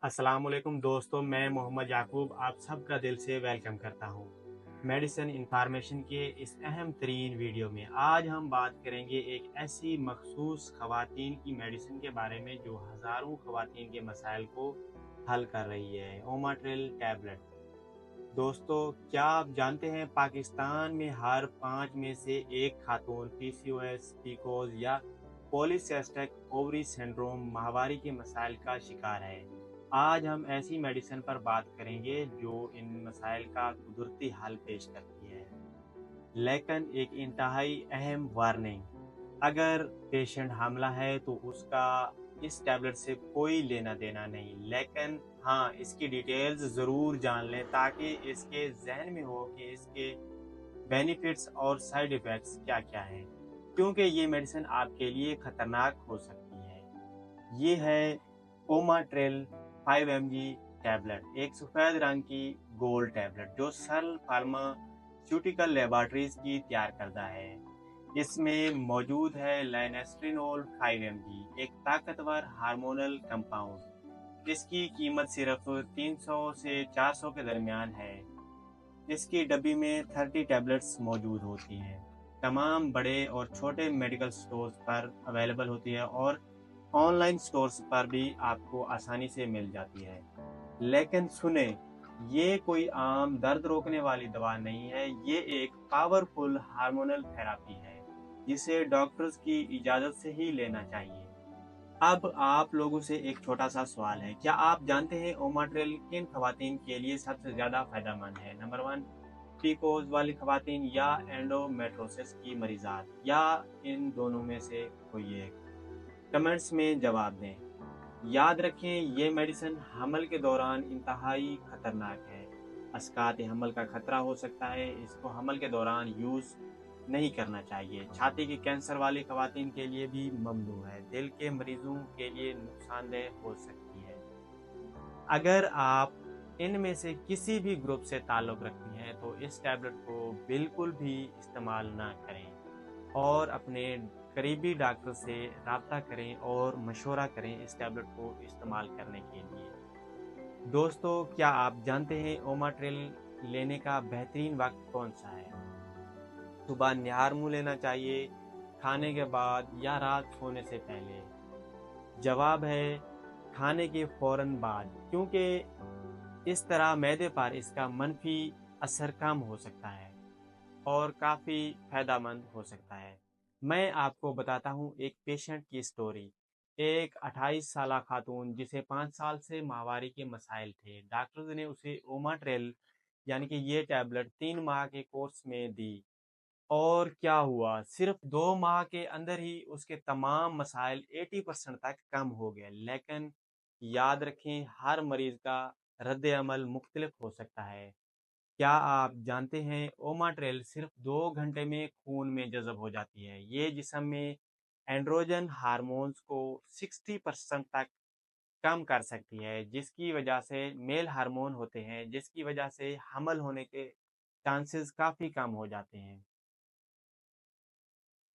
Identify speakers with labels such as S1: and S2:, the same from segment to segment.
S1: अस्सलाम वालेकुम दोस्तों, मैं मोहम्मद याकूब आप सबका दिल से वेलकम करता हूँ मेडिसिन इंफॉर्मेशन के इस अहम तरीन वीडियो में। आज हम बात करेंगे एक ऐसी मखसूस ख़वातीन की मेडिसिन के बारे में जो हज़ारों ख़वातीन के मसाइल को हल कर रही है, ओमाट्रिल टैबलेट। दोस्तों, क्या आप जानते हैं पाकिस्तान में हर 5 में से एक खातून पीसीओएस, पीकोज या पॉलीसिस्टिक ओवरी सिंड्रोम माहवारी के मसाइल का शिकार है। आज हम ऐसी मेडिसिन पर बात करेंगे जो इन मसाइल का कुदरती हल पेश करती है। लेकिन एक इंतहाई अहम वार्निंग, अगर पेशेंट हामला है तो उसका इस टैबलेट से कोई लेना देना नहीं, लेकिन हाँ, इसकी डिटेल्स ज़रूर जान लें ताकि इसके जहन में हो कि इसके बेनिफिट्स और साइड इफ़ेक्ट्स क्या-क्या हैं, क्योंकि ये मेडिसिन आपके लिए ख़तरनाक हो सकती है। ये है ओमाट्रिल 5 mg टैबलेट, एक सफ़ेद रंग की गोल्ड टैबलेट जो सल फार्मास्यूटिकल लेबॉरेटरीज की तैयार करदा है। इसमें मौजूद है लाइनेस्ट्रिनोल 5 mg, एक ताकतवर हार्मोनल कंपाउंड। इसकी कीमत सिर्फ 300 से 400 के दरमियान है। इसकी डब्बी में 30 टैबलेट्स मौजूद होती हैं। तमाम बड़े और छोटे मेडिकल स्टोर्स पर अवेलेबल होती है और ऑनलाइन स्टोर्स पर भी आपको आसानी से मिल जाती है। लेकिन सुने, ये कोई आम दर्द रोकने वाली दवा नहीं है, ये एक पावरफुल हार्मोनल थेरेपी है जिसे डॉक्टर्स की इजाज़त से ही लेना चाहिए। अब आप लोगों से एक छोटा सा सवाल है, क्या आप जानते हैं ओमाट्रिल किन खवातीन के लिए सबसे ज़्यादा फायदेमंद है? नंबर 1, पीकोज वाली खवातीन या एंडोमेट्रोसिस की मरीजात, या इन दोनों में से कोई एक? कमेंट्स में जवाब दें। याद रखें, ये मेडिसिन हमल के दौरान इंतहाई खतरनाक है। अस्कात हमल का खतरा हो सकता है, इसको हमल के दौरान यूज़ नहीं करना चाहिए। छाती के कैंसर वाली खवातीन के लिए भी ममनू है। दिल के मरीजों के लिए नुकसानदेह हो सकती है। अगर आप इनमें से किसी भी ग्रुप से ताल्लुक़ रखती हैं तो इस टैबलेट को बिल्कुल भी इस्तेमाल ना करें और अपने करीबी डॉक्टर से राब्ता करें और मशवरा करें इस टैबलेट को इस्तेमाल करने के लिए। दोस्तों, क्या आप जानते हैं ओमाट्रिल लेने का बेहतरीन वक्त कौन सा है? सुबह निहार मुँह लेना चाहिए, खाने के बाद या रात सोने से पहले? जवाब है खाने के फ़ौरन बाद, क्योंकि इस तरह मैदे पर इसका मनफी असर कम हो सकता है और काफ़ी फ़ायदेमंद हो सकता है। मैं आपको बताता हूँ एक पेशेंट की स्टोरी। एक 28 साला खातून जिसे 5 साल से माहवारी के मसाइल थे। डॉक्टर्स ने उसे ओमाट्रिल यानी कि ये टैबलेट 3 माह के कोर्स में दी। और क्या हुआ, सिर्फ 2 माह के अंदर ही उसके तमाम मसाइल 80% तक कम हो गए। लेकिन याद रखें, हर मरीज का रद्द अमल मुख्तलिफ हो सकता है। क्या आप जानते हैं ओमाट्रिल सिर्फ 2 घंटे में खून में जज़ब हो जाती है। ये जिस्म में एंड्रोजन हार्मोन्स को 60% तक कम कर सकती है, जिसकी वजह से मेल हार्मोन होते हैं, जिसकी वजह से हमल होने के चांसेस काफ़ी कम हो जाते हैं।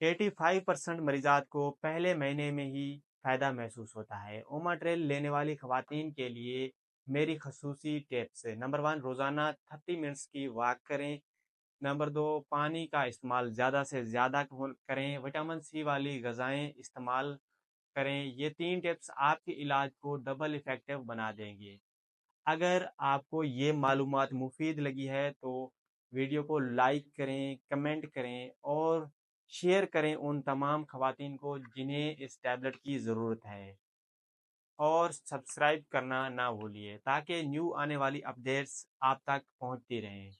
S1: 85% मरीजात को पहले महीने में ही फ़ायदा महसूस होता है। ओमाट्रिल लेने वाली खवातीन के लिए मेरी खसूसी टिप्स: नंबर 1, रोज़ाना 30 मिनट्स की वॉक करें। नंबर 2, पानी का इस्तेमाल ज़्यादा से ज़्यादा करें। विटामिन सी वाली ग़िज़ाएँ इस्तेमाल करें। ये 3 टिप्स आपके इलाज को डबल इफ़ेक्टिव बना देंगे। अगर आपको ये मालूमात मुफीद लगी है तो वीडियो को लाइक करें, कमेंट करें और शेयर करें उन तमाम खवातीन को जिन्हें इस टैबलेट की ज़रूरत है। और सब्सक्राइब करना ना भूलिए ताकि न्यू आने वाली अपडेट्स आप तक पहुंचती रहें।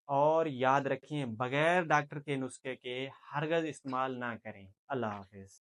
S1: और याद रखें, बगैर डॉक्टर के नुस्खे के हरगज़ इस्तेमाल ना करें। अल्लाह हाफ़िज़।